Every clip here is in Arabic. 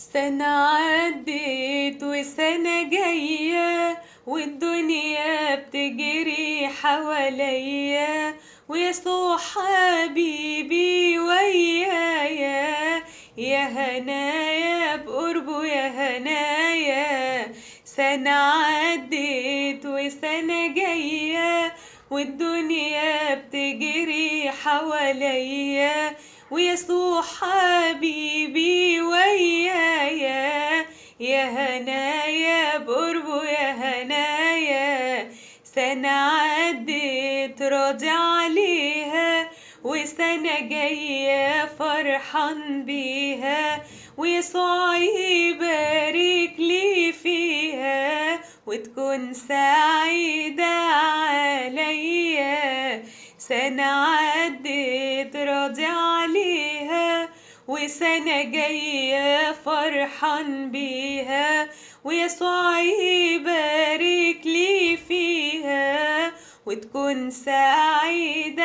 سنة عدت وسنة جاية، والدنيا بتجري حواليا، ويسوع حبيبي ويايا. يا هنايا بقربه يا هنايا. سنة عدت وسنة جاية، والدنيا بتجري حواليا، ويسوع حبيبي ويايا. يا هنايا بقربه يا هنايا. سنة عدت راضي عليها، وسنة جاية فرحان بيها، ويسوع يبارك لي فيها، وتكون سعيدة عليا. سنة عدت راضي عليها، وسنة جاية فرحان بيها، ويسوع يبارك لي فيها، وتكون سعيدة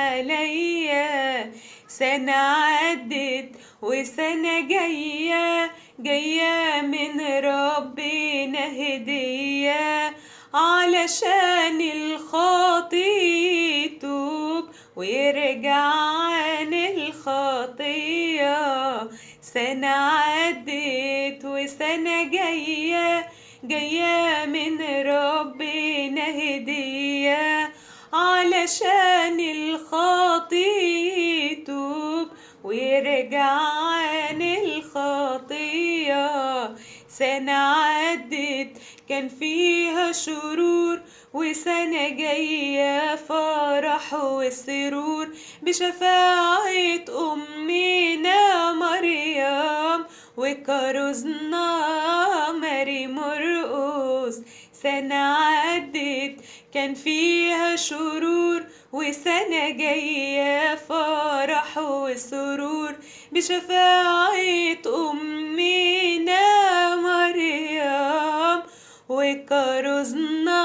عليا. سنة عدت وسنة جاية، جاية من ربنا هدية، علشان الخاطي يتوب ويرجع عن الخطية. سنة عدت وسنة جاية، جاية من ربنا هدية، علشان الخاطي يتوب ويرجع عن الخطية. سنة عدت كان فيها شرور، وسنة جاية فرح وسرور، بشفاعة أمنا مريم وكرزنا ماري مرقس. سنة عدت كان فيها شرور، وسنة جاية فرح وسرور، بشفاعة أمنا مريم وكرزنا